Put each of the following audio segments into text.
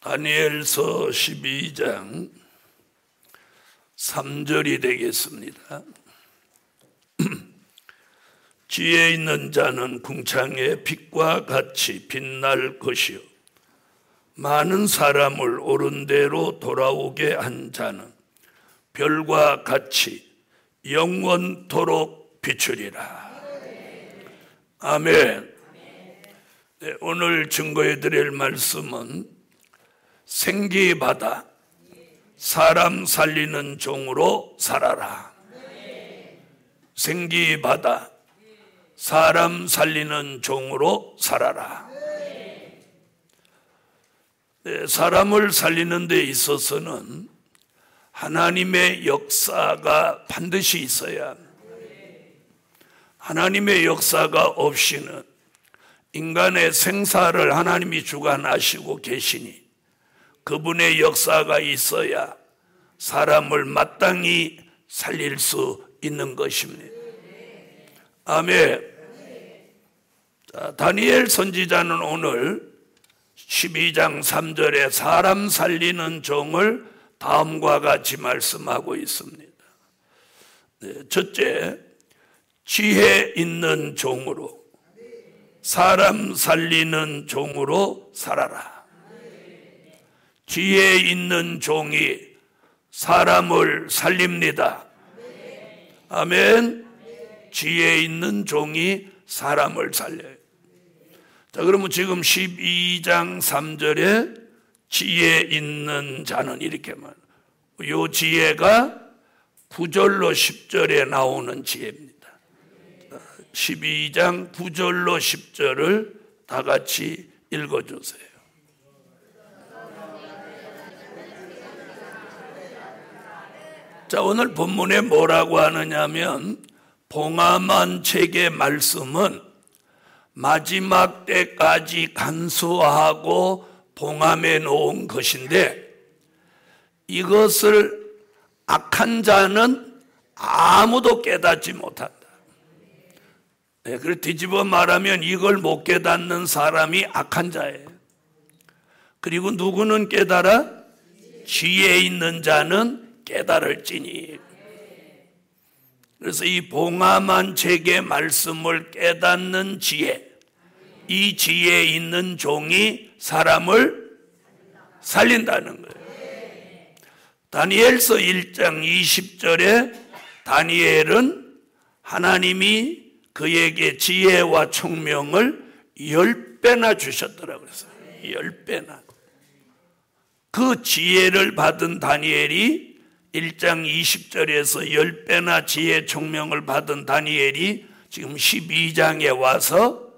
다니엘서 12장 3절이 되겠습니다. 지혜 있는 자는 궁창의 빛과 같이 빛날 것이요 많은 사람을 옳은 대로 돌아오게 한 자는 별과 같이 영원토록 비추리라. 아멘. 네, 오늘 증거해 드릴 말씀은 생기받아 사람 살리는 종으로 살아라. 생기받아 사람 살리는 종으로 살아라. 네, 사람을 살리는 데 있어서는 하나님의 역사가 반드시 있어야 합니다. 하나님의 역사가 없이는 인간의 생사를 하나님이 주관하시고 계시니 그분의 역사가 있어야 사람을 마땅히 살릴 수 있는 것입니다. 아멘. 자, 다니엘 선지자는 오늘 12장 3절에 사람 살리는 종을 다음과 같이 말씀하고 있습니다. 네, 첫째, 지혜 있는 종으로, 사람 살리는 종으로 살아라. 지혜 있는 종이 사람을 살립니다. 아멘. 지혜 있는 종이 사람을 살려요. 자, 그러면 지금 12장 3절에 지혜 있는 자는 이렇게 말해요. 이 지혜가 9절로 10절에 나오는 지혜입니다. 12장 9절로 10절을 다 같이 읽어주세요. 자, 오늘 본문에 뭐라고 하느냐면 봉함한 책의 말씀은 마지막 때까지 간수하고 봉함해 놓은 것인데 이것을 악한 자는 아무도 깨닫지 못한다. 네, 그래서 뒤집어 말하면 이걸 못 깨닫는 사람이 악한 자예요. 그리고 누구는 깨달아? 지혜 있는 자는 깨달을지니. 그래서 이 봉함한 책의 말씀을 깨닫는 지혜, 이 지혜 있는 종이 사람을 살린다는 거예요. 다니엘서 1장 20절에 다니엘은 하나님이 그에게 지혜와 총명을 10배나 주셨더라고요. 그래서 10배나. 그 지혜를 받은 다니엘이 1장 20절에서 10배나 지혜 총명을 받은 다니엘이 지금 12장에 와서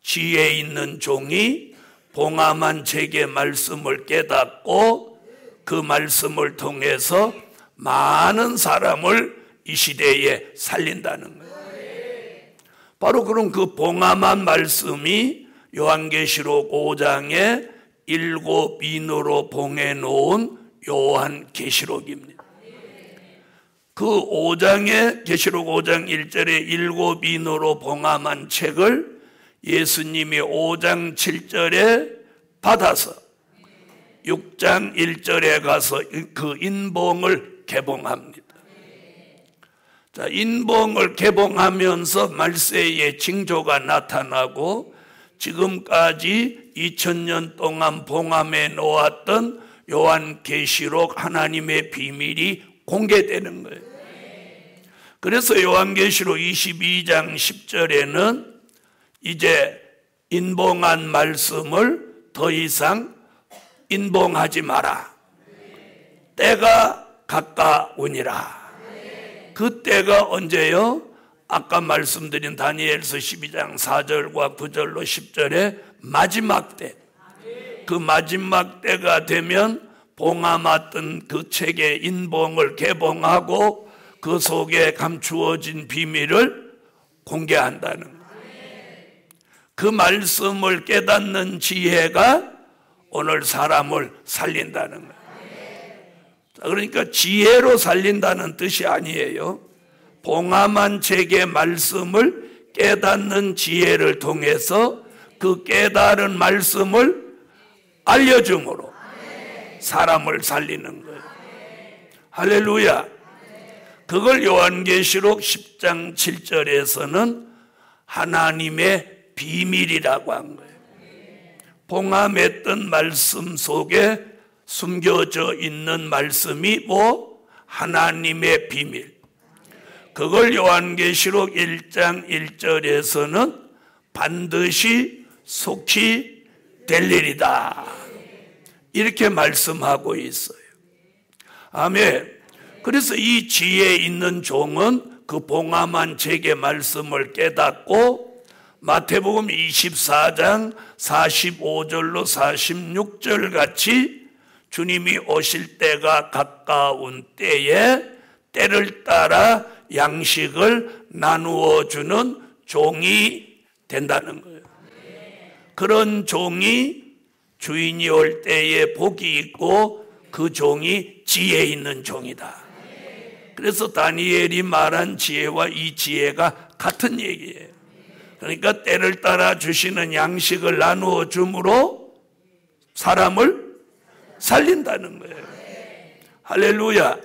지혜 있는 종이 봉함한 책의 말씀을 깨닫고 그 말씀을 통해서 많은 사람을 이 시대에 살린다는 거예요. 바로 그런 그 봉함한 말씀이 요한계시록 5장에 7 인으로 봉해 놓은 요한계시록입니다. 그 5장에 계시록 5장 1절에 7 인으로 봉함한 책을 예수님이 5장 7절에 받아서 6장 1절에 가서 그 인봉을 개봉합니다. 자, 인봉을 개봉하면서 말세의 징조가 나타나고 지금까지 2000년 동안 봉함해 놓았던 요한계시록 하나님의 비밀이 공개되는 거예요. 그래서 요한계시록 22장 10절에는 이제 인봉한 말씀을 더 이상 인봉하지 마라. 때가 가까우니라. 그 때가 언제요? 아까 말씀드린 다니엘서 12장 4절과 9절로 10절에 마지막 때. 그 마지막 때가 되면 봉함했던 그 책의 인봉을 개봉하고 그 속에 감추어진 비밀을 공개한다는 거예요. 그 말씀을 깨닫는 지혜가 오늘 사람을 살린다는 거예요. 그러니까 지혜로 살린다는 뜻이 아니에요. 봉함한 책의 말씀을 깨닫는 지혜를 통해서 그 깨달은 말씀을 알려줌으로 사람을 살리는 거예요. 할렐루야. 그걸 요한계시록 10장 7절에서는 하나님의 비밀이라고 한 거예요. 봉함했던 말씀 속에 숨겨져 있는 말씀이 하나님의 비밀. 그걸 요한계시록 1장 1절에서는 반드시 속히 될 일이다, 이렇게 말씀하고 있어요. 아멘. 그래서 이 지혜에 있는 종은 그 봉함한 책의 말씀을 깨닫고 마태복음 24장 45절로 46절 같이 주님이 오실 때가 가까운 때에 때를 따라 양식을 나누어 주는 종이 된다는 거예요. 그런 종이 주인이 올 때에 복이 있고 그 종이 지혜 있는 종이다. 그래서 다니엘이 말한 지혜와 이 지혜가 같은 얘기예요. 그러니까 때를 따라 주시는 양식을 나누어 줌으로 사람을 살린다는 거예요. 할렐루야.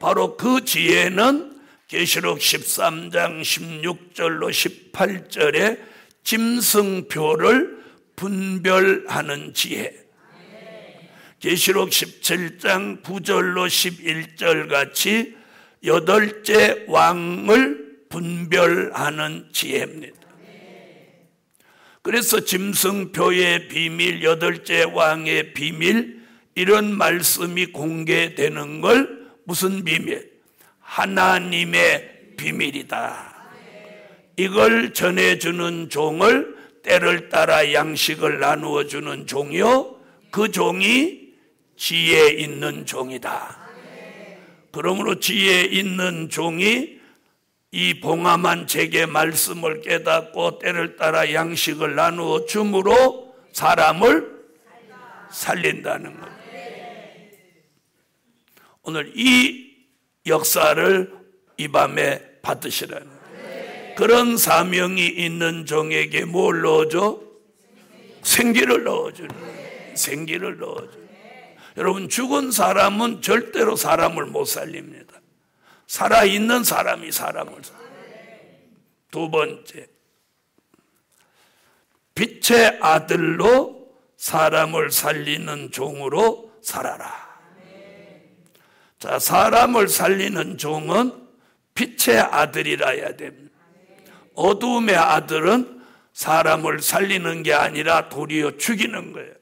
바로 그 지혜는 계시록 13장 16절로 18절에 짐승표를 분별하는 지혜, 계시록 17장 9절로 11절 같이 8째 왕을 분별하는 지혜입니다. 그래서 짐승표의 비밀, 8째 왕의 비밀, 이런 말씀이 공개되는 걸 무슨 비밀? 하나님의 비밀이다. 이걸 전해주는 종을 때를 따라 양식을 나누어 주는 종이요, 그 종이 지혜 있는 종이다. 그러므로 지혜 있는 종이 이 봉함한 책의 말씀을 깨닫고 때를 따라 양식을 나누어 줌으로 사람을 살린다는 것. 오늘 이 역사를 이 밤에 받으시라는 거예요. 그런 사명이 있는 종에게 뭘 넣어줘? 생기를 넣어주는 거예요. 생기를 넣어줘. 여러분, 죽은 사람은 절대로 사람을 못 살립니다. 살아있는 사람이 사람을 살립니다. 두 번째, 빛의 아들로 사람을 살리는 종으로 살아라. 자, 사람을 살리는 종은 빛의 아들이라 해야 됩니다. 어두움의 아들은 사람을 살리는 게 아니라 도리어 죽이는 거예요.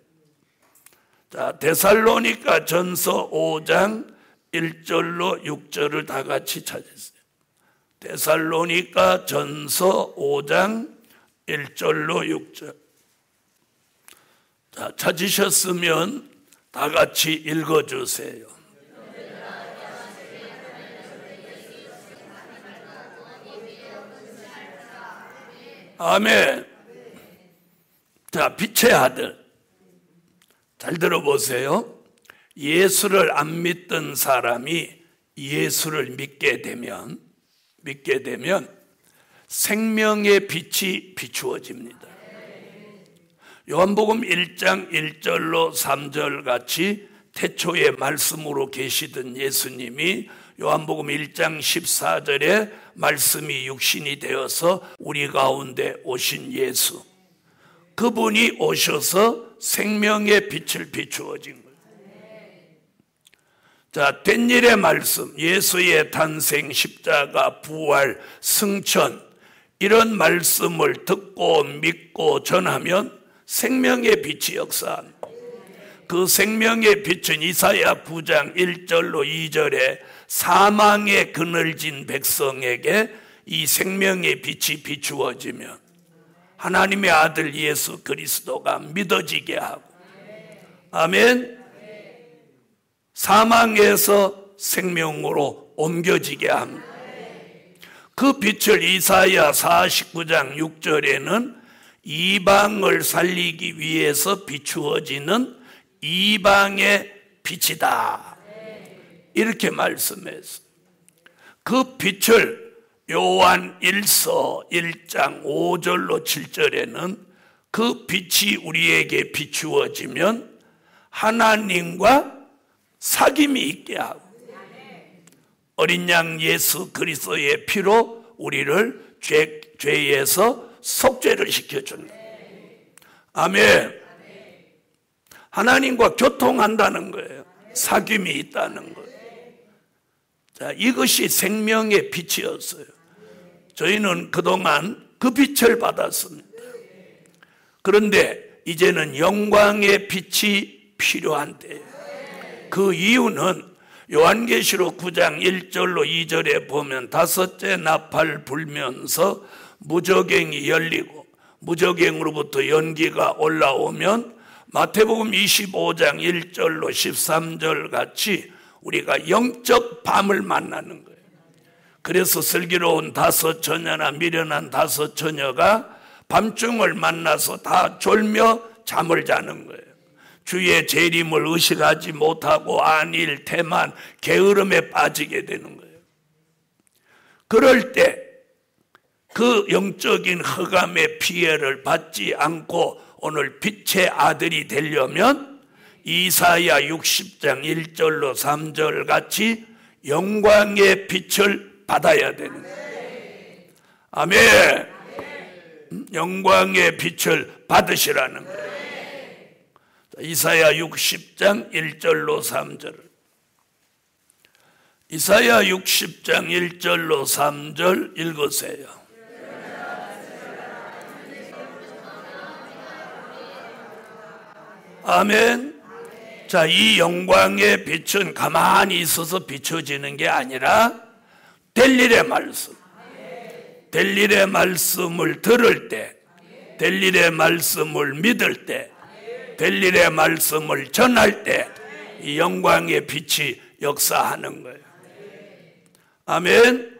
자, 데살로니가 전서 5장 1절로 6절을 다 같이 찾으세요. 데살로니가 전서 5장 1절로 6절. 자, 찾으셨으면 다 같이 읽어주세요. 아멘. 자, 빛의 아들. 잘 들어보세요. 예수를 안 믿던 사람이 예수를 믿게 되면 생명의 빛이 비추어집니다. 요한복음 1장 1절로 3절 같이 태초에 말씀으로 계시던 예수님이 요한복음 1장 14절에 말씀이 육신이 되어서 우리 가운데 오신 예수, 그분이 오셔서 생명의 빛을 비추어진 거예요. 자, 된 일의 말씀, 예수의 탄생, 십자가, 부활, 승천, 이런 말씀을 듣고 믿고 전하면 생명의 빛이 역사합니다. 그 생명의 빛은 이사야 9장 1절로 2절에 사망의 그늘진 백성에게 이 생명의 빛이 비추어지면 하나님의 아들 예수 그리스도가 믿어지게 하고, 아멘. 사망에서 생명으로 옮겨지게 합니다. 그 빛을 이사야 49장 6절에는 이방을 살리기 위해서 비추어지는 이방의 빛이다, 이렇게 말씀했어요. 그 빛을 요한 1서 1장 5절로 7절에는 그 빛이 우리에게 비추어지면 하나님과 사귐이 있게 하고 어린 양 예수 그리스도의 피로 우리를 죄에서 속죄를 시켜줍니다. 아멘. 하나님과 교통한다는 거예요. 사귐이 있다는 거예요. 자, 이것이 생명의 빛이었어요. 저희는 그동안 그 빛을 받았습니다. 그런데 이제는 영광의 빛이 필요한 때예요. 그 이유는 요한계시록 9장 1절로 2절에 보면 다섯째 나팔 불면서 무저갱이 열리고 무저갱으로부터 연기가 올라오면 마태복음 25장 1절로 13절 같이 우리가 영적 밤을 만나는 거예요. 그래서 슬기로운 다섯 처녀나 미련한 다섯 처녀가 밤중을 만나서 다 졸며 잠을 자는 거예요. 주의 재림을 의식하지 못하고 안일, 태만, 게으름에 빠지게 되는 거예요. 그럴 때 그 영적인 흑암의 피해를 받지 않고 오늘 빛의 아들이 되려면 이사야 60장 1절로 3절 같이 영광의 빛을 받아야 되는 거예요. 아멘. 영광의 빛을 받으시라는 거예요. 이사야 60장 1절로 3절. 이사야 60장 1절로 3절 읽으세요. 아멘. 자, 이 영광의 빛은 가만히 있어서 비춰지는 게 아니라 될 일의 말씀, 될 일의 말씀을 들을 때, 될 일의 말씀을 믿을 때, 될 일의 말씀을 전할 때 이 영광의 빛이 역사하는 거예요. 아멘.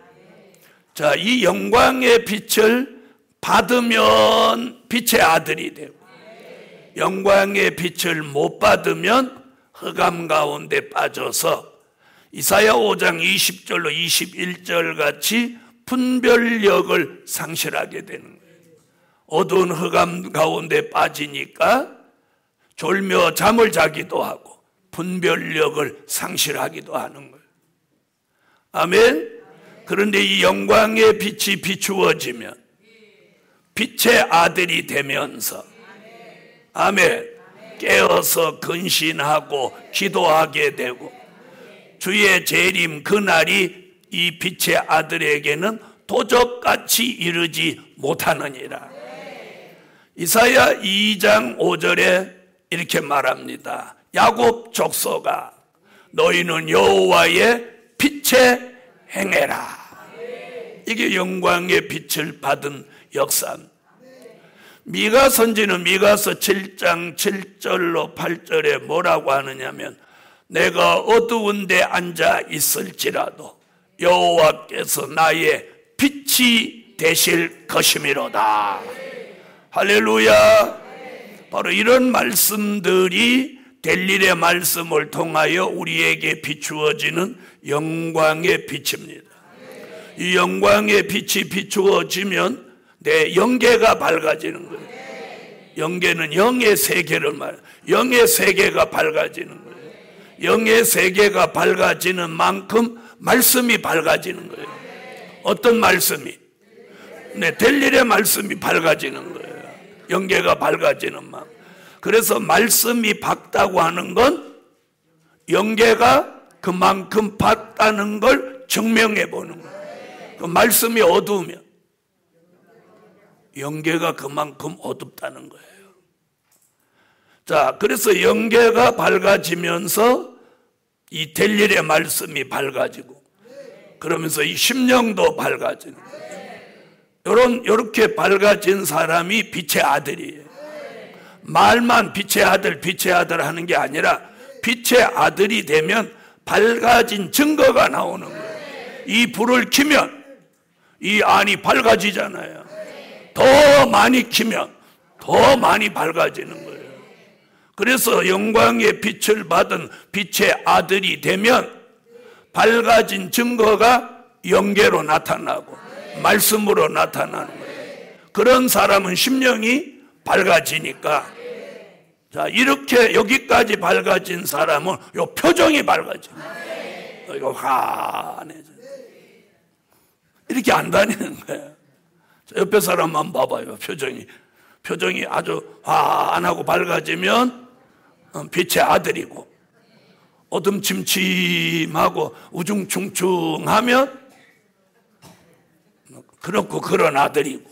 자, 이 영광의 빛을 받으면 빛의 아들이 되고 영광의 빛을 못 받으면 흑암 가운데 빠져서 이사야 5장 20절로 21절 같이 분별력을 상실하게 되는 거예요. 어두운 흑암 가운데 빠지니까 졸며 잠을 자기도 하고 분별력을 상실하기도 하는 거예요. 아멘. 그런데 이 영광의 빛이 비추어지면 빛의 아들이 되면서 아멘. 깨어서 근신하고 기도하게 되고 주의 재림 그날이 이 빛의 아들에게는 도적같이 이르지 못하느니라. 이사야 2장 5절에 이렇게 말합니다. 야곱 족속아 너희는 여호와의 빛에 행해라. 이게 영광의 빛을 받은 역사입니다. 미가 선지는 미가서 7장 7절로 8절에 뭐라고 하느냐면 내가 어두운 데 앉아 있을지라도 여호와께서 나의 빛이 되실 것이미로다. 할렐루야. 바로 이런 말씀들이 될 일의 말씀을 통하여 우리에게 비추어지는 영광의 빛입니다. 이 영광의 빛이 비추어지면 내 영계가 밝아지는 거예요. 영계는 영의 세계를 말해요. 영의 세계가 밝아지는 거예요. 영의 세계가 밝아지는 만큼 말씀이 밝아지는 거예요. 어떤 말씀이? 네, 될 일의 말씀이 밝아지는 거예요. 영계가 밝아지는 만큼. 그래서 말씀이 밝다고 하는 건 영계가 그만큼 밝다는 걸 증명해 보는 거예요. 그 말씀이 어두우면 영계가 그만큼 어둡다는 거예요. 자, 그래서 영계가 밝아지면서 이 될 일의 말씀이 밝아지고 그러면서 이 심령도 밝아지는 거예요. 이렇게 밝아진 사람이 빛의 아들이에요. 말만 빛의 아들 하는 게 아니라 빛의 아들이 되면 밝아진 증거가 나오는 거예요. 이 불을 켜면 이 안이 밝아지잖아요. 더 많이 켜면 더 많이 밝아지는 거예요. 그래서 영광의 빛을 받은 빛의 아들이 되면 밝아진 증거가 영계로 나타나고 말씀으로 나타나는 거예요. 그런 사람은 심령이 밝아지니까 자, 이렇게 여기까지 밝아진 사람은 요 표정이 밝아집니다. 이거 환해져. 이렇게 안 다니는 거예요. 자, 옆에 사람만 봐봐요. 표정이 아주 환하고 밝아지면 빛의 아들이고, 어둠침침하고 우중충충하면 그렇고 그런 아들이고,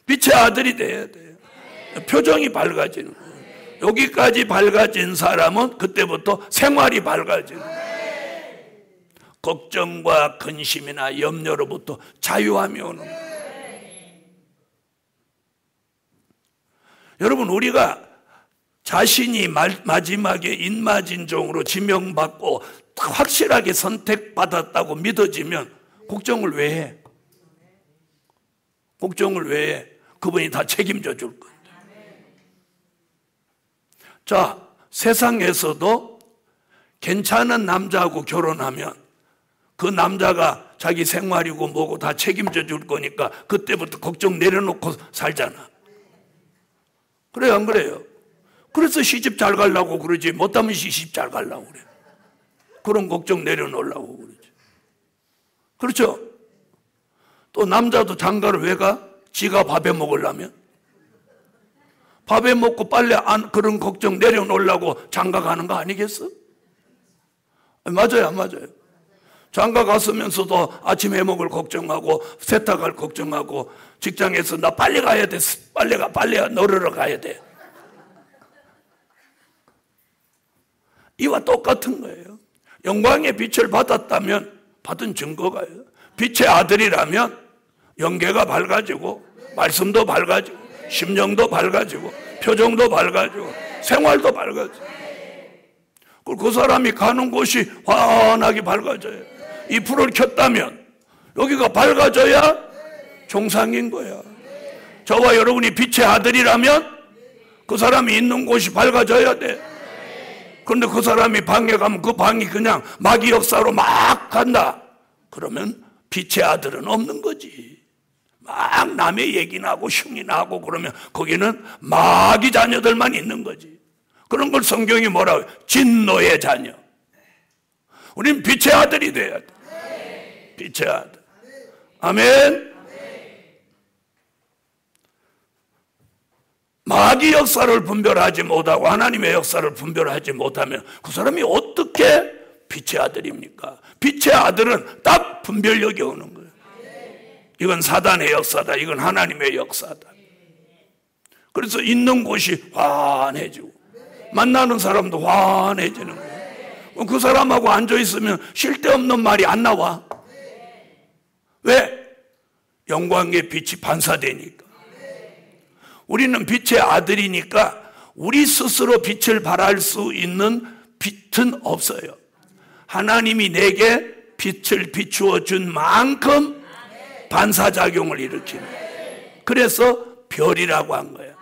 빛의 아들이 돼야 돼요. 표정이 밝아지는 거예요. 여기까지 밝아진 사람은 그때부터 생활이 밝아지는 거예요. 걱정과 근심이나 염려로부터 자유함이 오는 거예요. 여러분, 우리가 자신이 마지막에 인마진종으로 지명받고 확실하게 선택받았다고 믿어지면 걱정을 왜 해? 걱정을 왜 해? 그분이 다 책임져 줄 건데. 자, 세상에서도 괜찮은 남자하고 결혼하면 그 남자가 자기 생활이고 뭐고 다 책임져 줄 거니까 그때부터 걱정 내려놓고 살잖아. 그래요, 안 그래요? 그래서 시집 잘 가려고 그러지, 못하면 시집 잘 가려고 그래. 그런 걱정 내려놓으려고 그러지. 그렇죠? 또 남자도 장가를 왜 가? 지가 밥에 먹으려면. 밥에 먹고 빨래 안, 그런 걱정 내려놓으려고 장가 가는 거 아니겠어? 맞아요, 안 맞아요? 장가 갔으면서도 아침 해먹을 걱정하고 세탁할 걱정하고 직장에서 나 빨리 가야 돼. 빨리 널으러 가야 돼. 이와 똑같은 거예요. 영광의 빛을 받았다면 받은 증거가요. 빛의 아들이라면 영계가 밝아지고 말씀도 밝아지고 심령도 밝아지고 표정도 밝아지고 생활도 밝아지고, 그리고 그 사람이 가는 곳이 환하게 밝아져요. 이 불을 켰다면 여기가 밝아져야 정상인 거야. 저와 여러분이 빛의 아들이라면 그 사람이 있는 곳이 밝아져야 돼. 그런데 그 사람이 방에 가면 그 방이 그냥 마귀 역사로 막 간다. 그러면 빛의 아들은 없는 거지. 막 남의 얘기나 하고 흉이나 하고 그러면 거기는 마귀 자녀들만 있는 거지. 그런 걸 성경이 뭐라고 해요? 진노의 자녀. 우린 빛의 아들이 돼야 돼. 빛의 아들. 아멘. 마귀 역사를 분별하지 못하고 하나님의 역사를 분별하지 못하면 그 사람이 어떻게 빛의 아들입니까? 빛의 아들은 딱 분별력이 오는 거예요. 이건 사단의 역사다, 이건 하나님의 역사다. 그래서 있는 곳이 환해지고 만나는 사람도 환해지는 거예요. 그 사람하고 앉아있으면 쉴 데 없는 말이 안 나와. 왜? 영광의 빛이 반사되니까. 우리는 빛의 아들이니까 우리 스스로 빛을 발할 수 있는 빛은 없어요. 하나님이 내게 빛을 비추어 준 만큼 반사작용을 일으키는 거예요. 그래서 별이라고 한 거예요.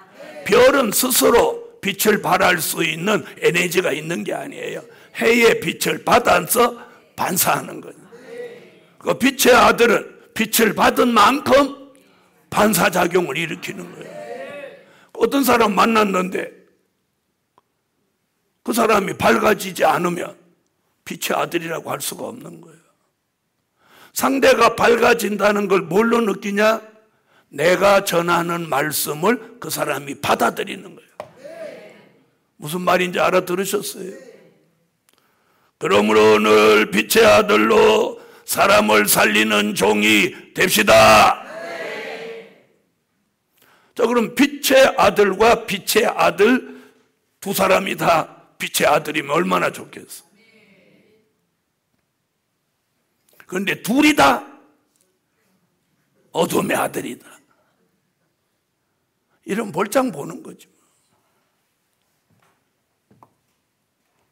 별은 스스로 빛을 발할 수 있는 에너지가 있는 게 아니에요. 해의 빛을 받아서 반사하는 거예요. 그 빛의 아들은 빛을 받은 만큼 반사작용을 일으키는 거예요. 어떤 사람 만났는데 그 사람이 밝아지지 않으면 빛의 아들이라고 할 수가 없는 거예요. 상대가 밝아진다는 걸 뭘로 느끼냐? 내가 전하는 말씀을 그 사람이 받아들이는 거예요. 무슨 말인지 알아들으셨어요? 그러므로 오늘 빛의 아들로 사람을 살리는 종이 됩시다. 자, 그럼 빛의 아들과 빛의 아들 두 사람이 다 빛의 아들이면 얼마나 좋겠어. 그런데 둘이 다 어둠의 아들이다. 이런 볼장 보는 거죠.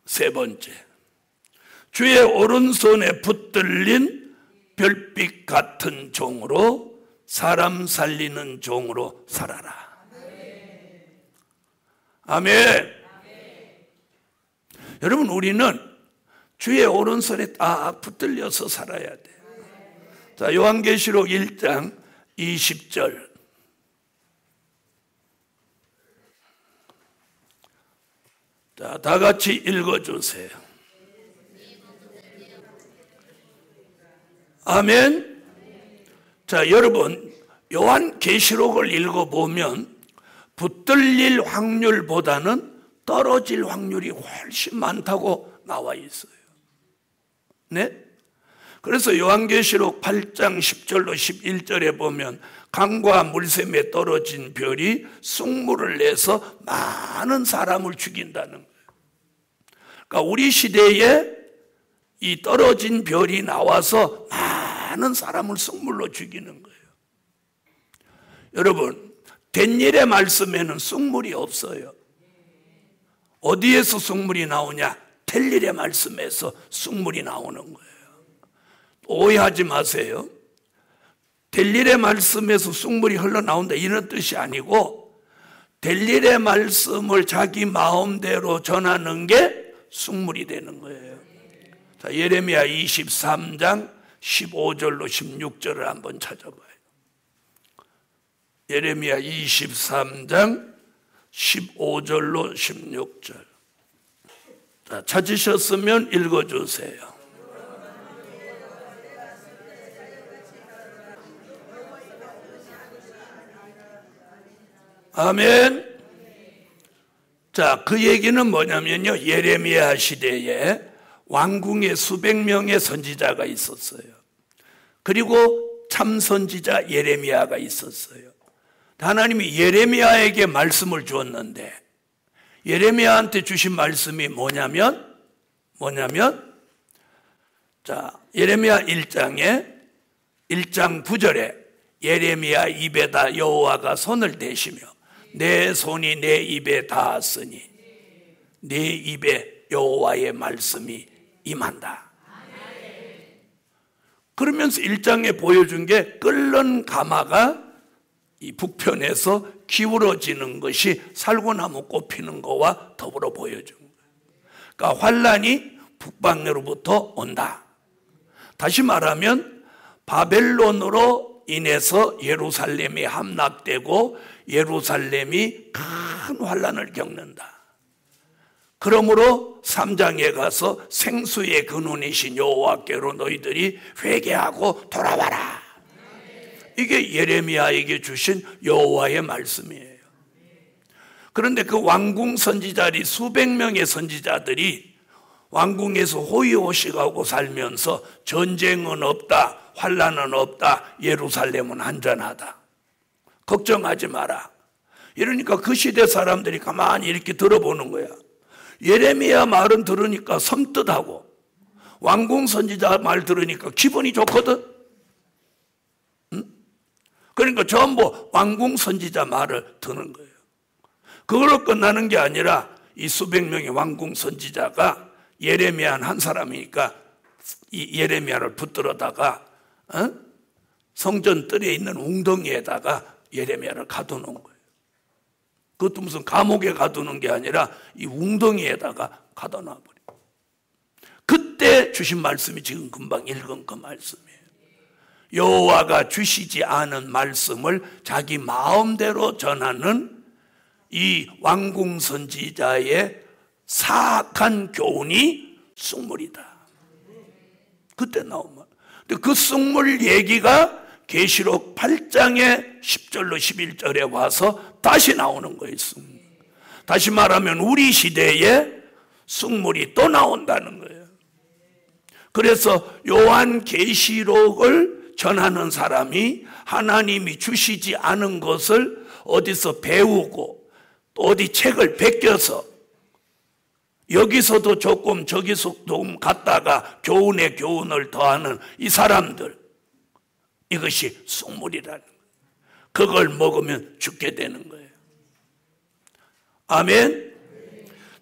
세 번째, 주의 오른손에 붙들린 별빛 같은 종으로 사람 살리는 종으로 살아라. 아멘. 여러분, 우리는 주의 오른손에 딱 붙들려서 살아야 돼. 자, 요한계시록 1장 20절. 자, 다 같이 읽어주세요. 아멘. 자, 여러분, 요한계시록을 읽어보면 붙들릴 확률보다는 떨어질 확률이 훨씬 많다고 나와 있어요. 네? 그래서 요한계시록 8장 10절로 11절에 보면 강과 물샘에 떨어진 별이 쑥물을 내서 많은 사람을 죽인다는 거예요. 그러니까 우리 시대에 이 떨어진 별이 나와서 많은 사람을 쑥물로 죽이는 거예요. 여러분, 댄일의 말씀에는 쑥물이 없어요. 어디에서 쑥물이 나오냐? 델일의 말씀에서 쑥물이 나오는 거예요. 오해하지 마세요. 델일의 말씀에서 쑥물이 흘러나온다 이런 뜻이 아니고 델일의 말씀을 자기 마음대로 전하는 게 쑥물이 되는 거예요. 자, 예레미야 23장 15절로 16절을 한번 찾아봐요. 예레미야 23장 15절로 16절. 자, 찾으셨으면 읽어주세요. 아멘. 자, 그 얘기는 뭐냐면요, 예레미야 시대에 왕궁에 수백 명의 선지자가 있었어요. 그리고 참 선지자 예레미야가 있었어요. 하나님이 예레미야에게 말씀을 주었는데 예레미야한테 주신 말씀이 뭐냐면 자, 예레미야 1장 9절에 예레미야 입에다 여호와가 손을 대시며 내 손이 내 입에 닿았으니 내 입에 여호와의 말씀이 임한다. 그러면서 1장에 보여준 게 끓는 가마가 이 북편에서 기울어지는 것이 살구나무 꽃피는 거와 더불어 보여준 거예요. 그러니까 환란이 북방으로부터 온다. 다시 말하면 바벨론으로 인해서 예루살렘이 함락되고 예루살렘이 큰 환란을 겪는다. 그러므로 3장에 가서 생수의 근원이신 여호와께로 너희들이 회개하고 돌아와라. 이게 예레미야에게 주신 여호와의 말씀이에요. 그런데 그 왕궁 선지자들이 수백 명의 선지자들이 왕궁에서 호의호식하고 살면서 전쟁은 없다, 환란은 없다, 예루살렘은 안전하다, 걱정하지 마라. 이러니까 그 시대 사람들이 가만히 이렇게 들어보는 거야. 예레미야 말은 들으니까 섬뜩하고 왕궁 선지자 말 들으니까 기분이 좋거든. 그러니까 전부 왕궁 선지자 말을 듣는 거예요. 그걸로 끝나는 게 아니라 이 수백 명의 왕궁 선지자가 예레미야 한 사람이니까 이 예레미야를 붙들어다가 성전 뜰에 있는 웅덩이에다가 예레미야를 가두는 거예요. 그것도 무슨 감옥에 가두는 게 아니라 이 웅덩이에다가 가둬놔버려요. 그때 주신 말씀이 지금 금방 읽은 그 말씀이에요. 여호와가 주시지 않은 말씀을 자기 마음대로 전하는 이 왕궁 선지자의 사악한 교훈이 쑥물이다. 그때 나온 말. 근데 그 쑥물 얘기가 계시록 8장의 10절로 11절에 와서 다시 나오는 거예요. 쑥물. 다시 말하면 우리 시대에 쑥물이 또 나온다는 거예요. 그래서 요한 계시록을 전하는 사람이 하나님이 주시지 않은 것을 어디서 배우고 또 어디 책을 베껴서 여기서도 조금 저기서 조금 갔다가 교훈에 교훈을 더하는 이 사람들, 이것이 쑥물이라는 거예요. 그걸 먹으면 죽게 되는 거예요. 아멘.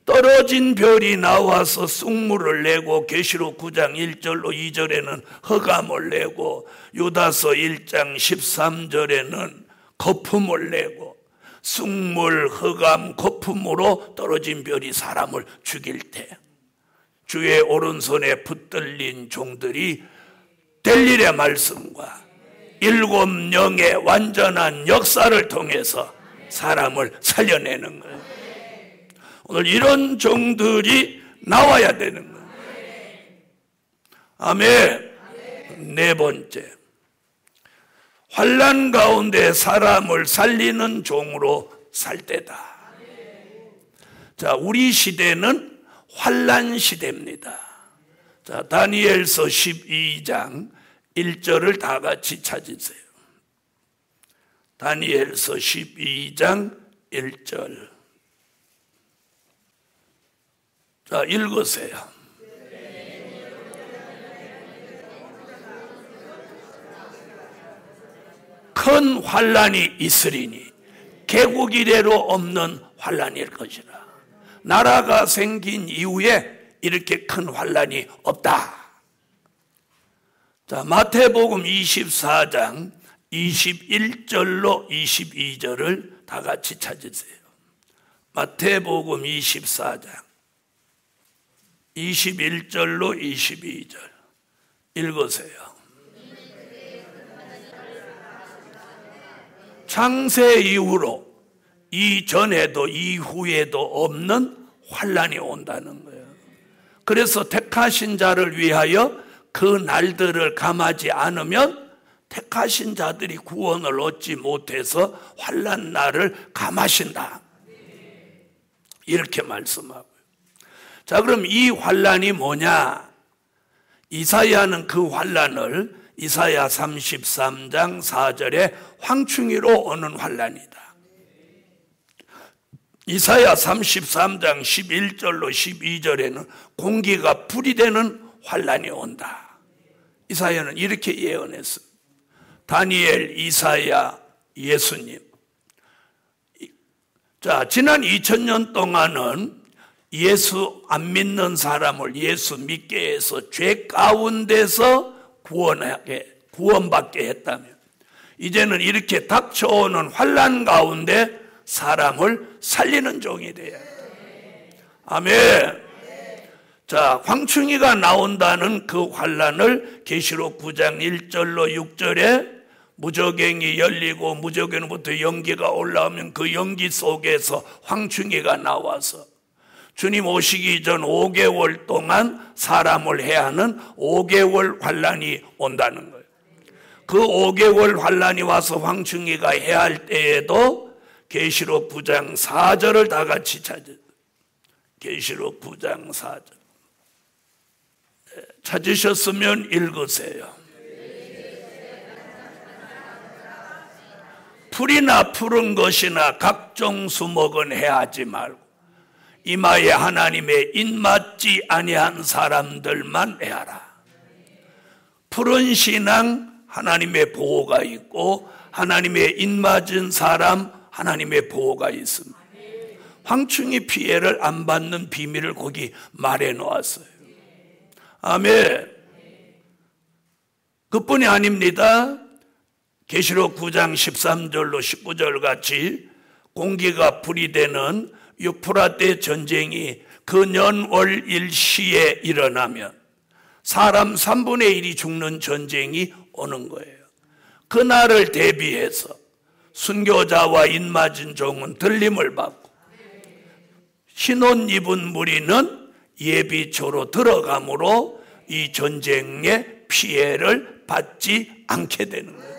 떨어진 별이 나와서 쑥물을 내고 계시록 9장 1절로 2절에는 흑암을 내고 유다서 1장 13절에는 거품을 내고 쑥물, 흑암, 거품으로 떨어진 별이 사람을 죽일 때 주의 오른손에 붙들린 종들이 델일의 말씀과 7영의 완전한 역사를 통해서 사람을 살려내는 거예요. 오늘 이런 종들이 나와야 되는 거예요. 아멘. 네 번째, 환난 가운데 사람을 살리는 종으로 살 때다. 자, 우리 시대는 환난 시대입니다. 자, 다니엘서 12장 1절을 다 같이 찾으세요. 다니엘서 12장 1절. 자, 읽으세요. 큰 환난이 있으리니 개국 이래로 없는 환난일 것이라. 나라가 생긴 이후에 이렇게 큰 환난이 없다. 자, 마태복음 24장 21절로 22절을 다 같이 찾으세요. 마태복음 24장 21절로 22절 읽으세요. 창세 이후로 이전에도 이후에도 없는 환난이 온다는 거예요. 그래서 택하신 자를 위하여 그 날들을 감하지 않으면 택하신 자들이 구원을 얻지 못해서 환난 날을 감하신다. 이렇게 말씀하고요. 자, 그럼 이 환난이 뭐냐? 이사야는 그 환난을 이사야 33장 4절에 황충이로 오는 환난이다. 이사야 33장 11절로 12절에는 공기가 불이 되는 환난이 온다. 이사야는 이렇게 예언했습니다. 다니엘, 이사야, 예수님. 자, 지난 2000년 동안은 예수 안 믿는 사람을 예수 믿게 해서 죄 가운데서 구원받게 했다며, 이제는 이렇게 닥쳐오는 환난 가운데 사람을 살리는 종이 돼요. 아멘. 자, 황충이가 나온다는 그 환난을 계시록 9장 1절로 6절에 무저갱이 열리고 무저갱으로부터 연기가 올라오면 그 연기 속에서 황충이가 나와서 주님 오시기 전 5개월 동안 사람을 해하는 5개월 환난이 온다는 거예요. 그 5개월 환난이 와서 황충이가 해할 때에도 계시록 9장 4절을 다 같이 찾으세요. 계시록 9장 4절. 찾으셨으면 읽으세요. 풀이나 푸른 것이나 각종 수목은 해하지 말고 이마에 하나님의 입맞지 아니한 사람들만 해하라. 푸른 신앙, 하나님의 보호가 있고 하나님의 입맞은 사람, 하나님의 보호가 있습니다. 황충이 피해를 안 받는 비밀을 거기 말해 놓았어요. 아멘. 그뿐이 아닙니다. 계시록 9장 13절로 19절 같이 공기가 불이 되는 유프라테 전쟁이 그 년월 일시에 일어나면 사람 3분의 1이 죽는 전쟁이 오는 거예요. 그날을 대비해서 순교자와 입맞은 종은 들림을 받고 흰옷 입은 무리는 예비초로 들어가므로 이 전쟁의 피해를 받지 않게 되는 거예요.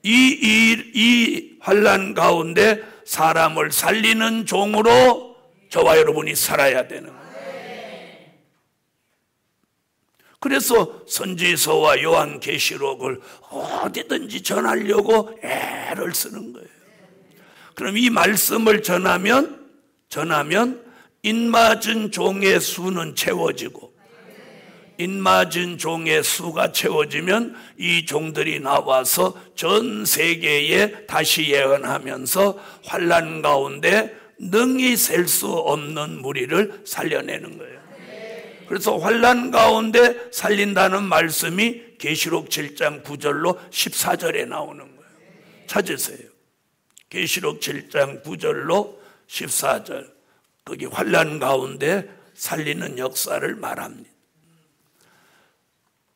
이 환난 가운데 사람을 살리는 종으로 저와 여러분이 살아야 되는 거예요. 그래서 선지서와 요한계시록을 어디든지 전하려고 애를 쓰는 거예요. 그럼 이 말씀을 전하면 입맞은 종의 수는 채워지고, 입맞은 종의 수가 채워지면 이 종들이 나와서 전 세계에 다시 예언하면서 환난 가운데 능히 셀 수 없는 무리를 살려내는 거예요. 그래서 환난 가운데 살린다는 말씀이 계시록 7장 9절로 14절에 나오는 거예요. 찾으세요. 계시록 7장 9절로 14절. 거기 환난 가운데 살리는 역사를 말합니다.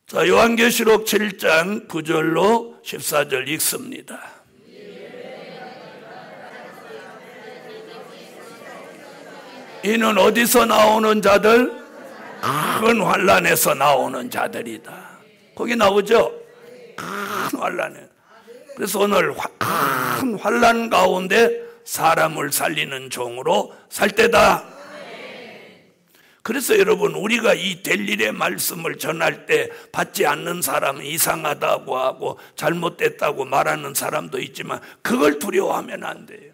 자, 요한계시록 7장 9절로 14절 읽습니다. 이는 어디서 나오는 자들? 큰 환난에서 나오는 자들이다. 거기 나오죠? 큰 환난에. 그래서 오늘 큰 환난 가운데 사람을 살리는 종으로 살 때다. 그래서 여러분, 우리가 이 될 일의 말씀을 전할 때 받지 않는 사람은 이상하다고 하고 잘못됐다고 말하는 사람도 있지만 그걸 두려워하면 안 돼요.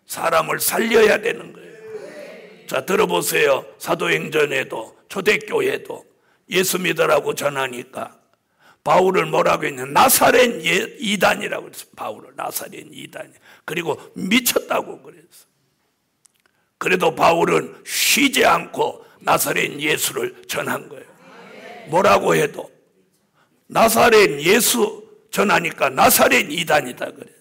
사람을 살려야 되는 거예요. 자, 들어보세요. 사도행전에도 초대교회도 예수 믿으라고 전하니까 바울을 뭐라고 했냐? 나사렛 이단이라고 그랬어요. 바울을 나사렛 이단이. 그리고 미쳤다고 그랬어요. 그래도 바울은 쉬지 않고 나사렛 예수를 전한 거예요. 뭐라고 해도 나사렛 예수 전하니까 나사렛 이단이다 그랬어요.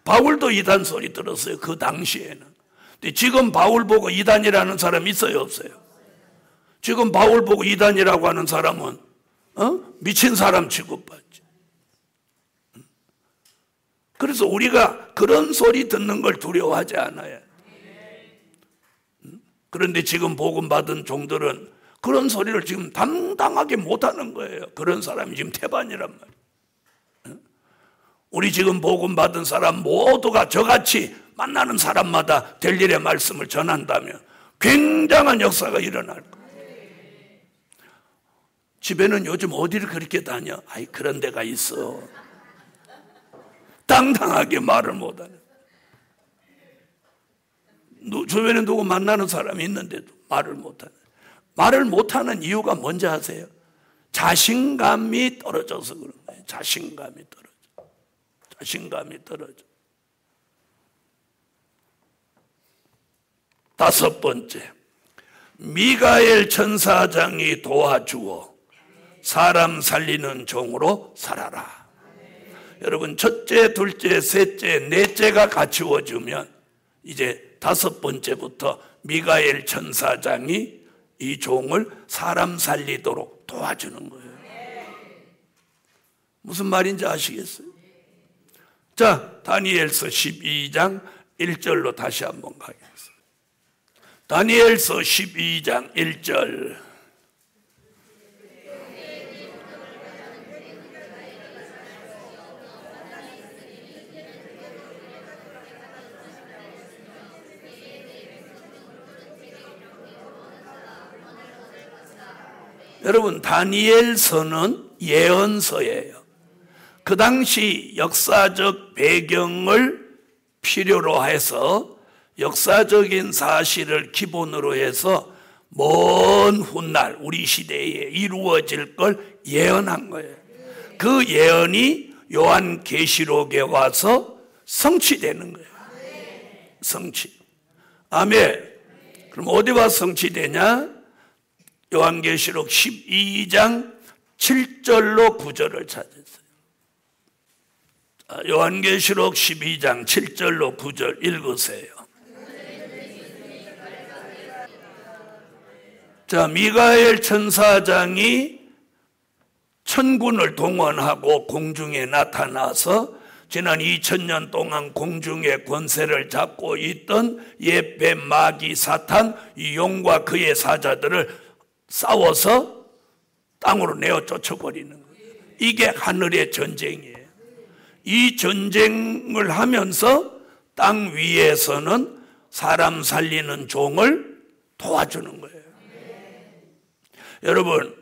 바울도 이단 소리 들었어요. 그 당시에는. 근데 지금 바울 보고 이단이라는 사람 있어요, 없어요? 지금 바울 보고 이단이라고 하는 사람은 미친 사람 취급받지. 그래서 우리가 그런 소리 듣는 걸 두려워하지 않아요. 그런데 지금 복음 받은 종들은 그런 소리를 지금 당당하게 못하는 거예요. 그런 사람이 지금 태반이란 말이에요. 우리 지금 복음 받은 사람 모두가 저같이 만나는 사람마다 될 일의 말씀을 전한다면 굉장한 역사가 일어날 거예요. 집에는 요즘 어디를 그렇게 다녀? 아이, 그런 데가 있어. 당당하게 말을 못하는. 주변에 누구 만나는 사람이 있는데도 말을 못하는. 말을 못하는 이유가 뭔지 아세요? 자신감이 떨어져서 그런 거예요. 자신감이 떨어져. 자신감이 떨어져. 다섯 번째, 미가엘 천사장이 도와주어 사람 살리는 종으로 살아라. 여러분, 첫째, 둘째, 셋째, 넷째가 갖추어지면 이제 다섯 번째부터 미가엘 천사장이 이 종을 사람 살리도록 도와주는 거예요. 무슨 말인지 아시겠어요? 자, 다니엘서 12장 1절로 다시 한번 가겠습니다. 다니엘서 12장 1절. 여러분, 다니엘서는 예언서예요. 그 당시 역사적 배경을 필요로 해서 역사적인 사실을 기본으로 해서 먼 훗날 우리 시대에 이루어질 걸 예언한 거예요. 그 예언이 요한계시록에 와서 성취되는 거예요. 성취. 아멘. 그럼 어디 와서 성취되냐? 요한계시록 12장 7절로 9절을 찾았어요. 요한계시록 12장 7절로 9절 읽으세요. 자, 미가엘 천사장이 천군을 동원하고 공중에 나타나서 지난 2000년 동안 공중의 권세를 잡고 있던 옛뱀 마귀 사탄 이 용과 그의 사자들을 싸워서 땅으로 내어 쫓아버리는 거예요. 이게 하늘의 전쟁이에요. 이 전쟁을 하면서 땅 위에서는 사람 살리는 종을 도와주는 거예요. 여러분,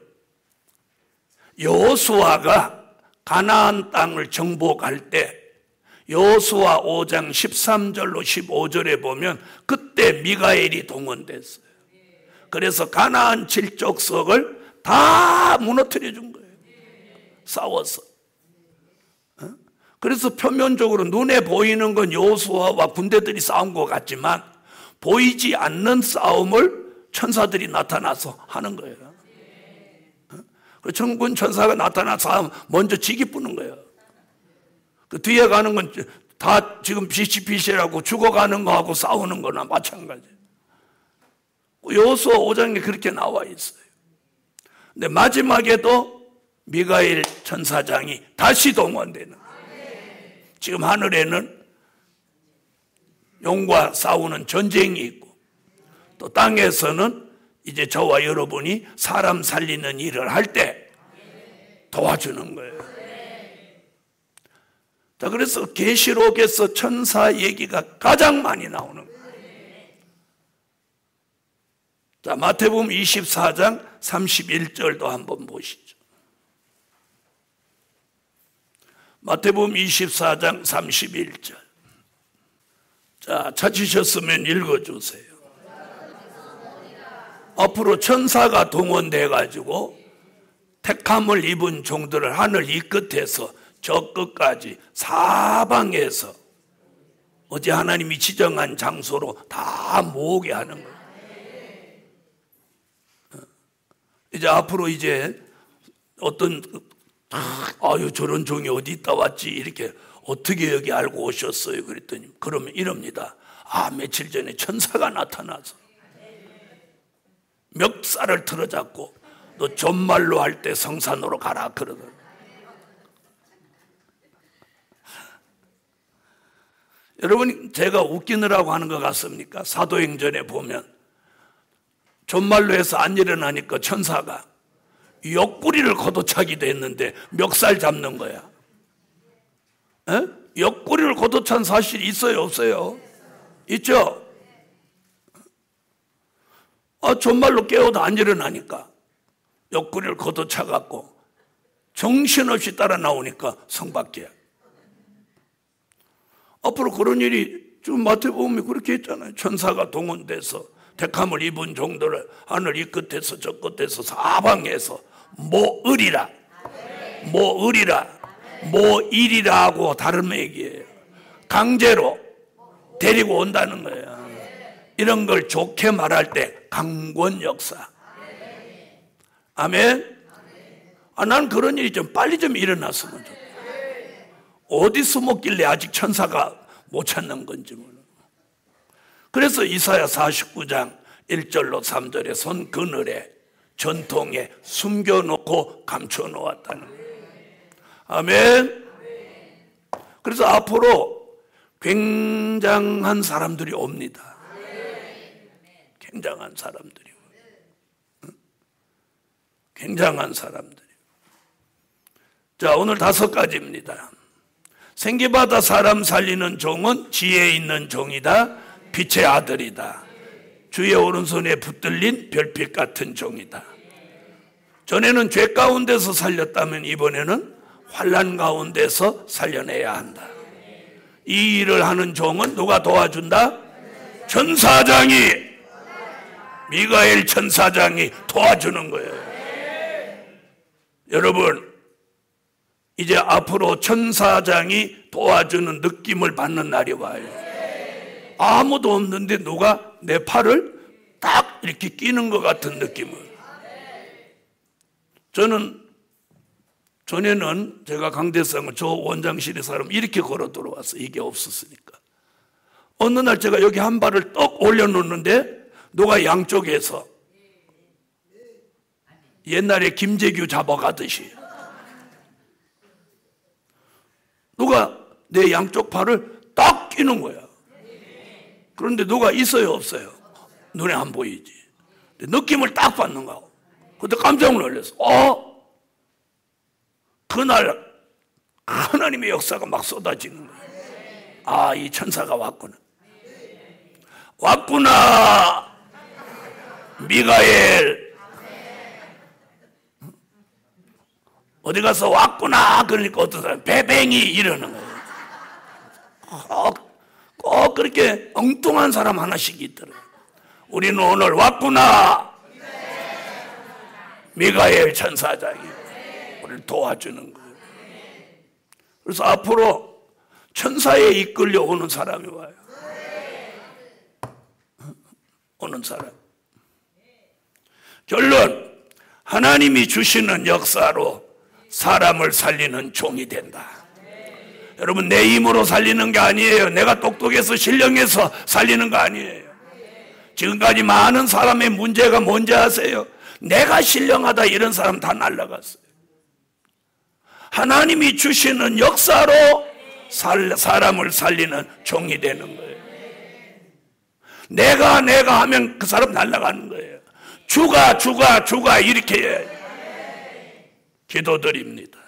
여호수아가 가나안 땅을 정복할 때 여호수아 5장 13절로 15절에 보면 그때 미가엘이 동원됐어요. 그래서 가나안 7족석을 다 무너뜨려 준 거예요. 싸워서. 그래서 표면적으로 눈에 보이는 건 여호수아와 군대들이 싸운 것 같지만 보이지 않는 싸움을 천사들이 나타나서 하는 거예요. 그 천군 천사가 나타나서 먼저 지기 뿌는 거예요. 그 뒤에 가는 건 다 지금 비시비시라고 죽어가는 거하고 싸우는 거나 마찬가지예요. 여호수아 5장에 그렇게 나와 있어요. 근데 마지막에도 미가엘 천사장이 다시 동원되는 거예요. 지금 하늘에는 용과 싸우는 전쟁이 있고 또 땅에서는 이제 저와 여러분이 사람 살리는 일을 할 때 도와주는 거예요. 자, 그래서 계시록에서 천사 얘기가 가장 많이 나오는 거예요. 자, 마태복음 24장 31절도 한번 보시죠. 마태복음 24장 31절. 자, 찾으셨으면 읽어주세요. 앞으로 천사가 동원돼 가지고 택함을 입은 종들을 하늘 이 끝에서 저 끝까지 사방에서 어제 하나님이 지정한 장소로 다 모으게 하는 거예요. 이제 앞으로 이제 어떤 아유 저런 종이 어디 있다 왔지 이렇게 어떻게 여기 알고 오셨어요? 그랬더니 그러면 이럽니다. 아 며칠 전에 천사가 나타나서 멱살을 틀어잡고 너 존말로 할 때 성산으로 가라 그러더라고요. 여러분 제가 웃기느라고 하는 것 같습니까? 사도행전에 보면 존말로 해서 안 일어나니까 천사가 옆구리를 걷어차기도 했는데 멱살 잡는 거야. 에? 옆구리를 걷어찬 사실이 있어요 없어요? 있죠? 존말로 깨워도 안 일어나니까 옆구리를 걷어차갖고 정신없이 따라 나오니까 성밖에. 앞으로 그런 일이 지금 마태복음이 그렇게 했잖아요. 천사가 동원돼서 택함을 입은 종들을 하늘 이 끝에서 저 끝에서 사방에서 모으리라 모일이라 하고 다른 얘기예요. 강제로 데리고 온다는 거예요. 이런 걸 좋게 말할 때 강권 역사. 아멘. 난 그런 일이 좀 빨리 좀 일어났으면 좋겠어요. 어디 숨었길래 아직 천사가 못 찾는 건지 몰라. 그래서 이사야 49장 1절로 3절에 손 그늘에 전통에 숨겨놓고 감춰놓았다는 거예요. 아멘. 그래서 앞으로 굉장한 사람들이 옵니다. 굉장한 사람들이. 굉장한 사람들이. 자, 오늘 5가지입니다. 생기받아 사람 살리는 종은 지혜 있는 종이다. 빛의 아들이다. 주의 오른손에 붙들린 별빛 같은 종이다. 전에는 죄 가운데서 살렸다면 이번에는 환난 가운데서 살려내야 한다. 이 일을 하는 종은 누가 도와준다? 천사장이, 미가엘 천사장이 도와주는 거예요. 여러분, 이제 앞으로 천사장이 도와주는 느낌을 받는 날이 와요. 아무도 없는데 누가 내 팔을 딱 이렇게 끼는 것 같은 느낌을. 저는 전에는 제가 강대상을 저 원장실에 사람 이렇게 걸어 들어왔어요. 이게 없었으니까. 어느 날 제가 여기 한 발을 떡 올려놓는데 누가 양쪽에서 옛날에 김재규 잡아가듯이 누가 내 양쪽 팔을 딱 끼는 거야. 그런데 누가 있어요 없어요? 눈에 안 보이지. 느낌을 딱 받는 거고. 그때 깜짝 놀랐어. 그날 하나님의 역사가 막 쏟아지는 거야. 이 천사가 왔구나. 왔구나. 미가엘. 어디 가서 왔구나 그러니까 어떤 사람 배뱅이 이러는 거예요. 꼭 그렇게 엉뚱한 사람 하나씩 있더라고요. 우리는 오늘 왔구나. 미가엘 천사장이 우리를 도와주는 거예요. 그래서 앞으로 천사에 이끌려 오는 사람이 와요. 오는 사람. 결론, 하나님이 주시는 역사로 사람을 살리는 종이 된다. 여러분, 내 힘으로 살리는 게 아니에요. 내가 똑똑해서 신령해서 살리는 거 아니에요. 지금까지 많은 사람의 문제가 뭔지 아세요? 내가 신령하다 이런 사람 다 날라갔어요. 하나님이 주시는 역사로 사람을 살리는 종이 되는 거예요. 내가 하면 그 사람 날아가는 거예요. 주가 이렇게 해야지. 기도드립니다.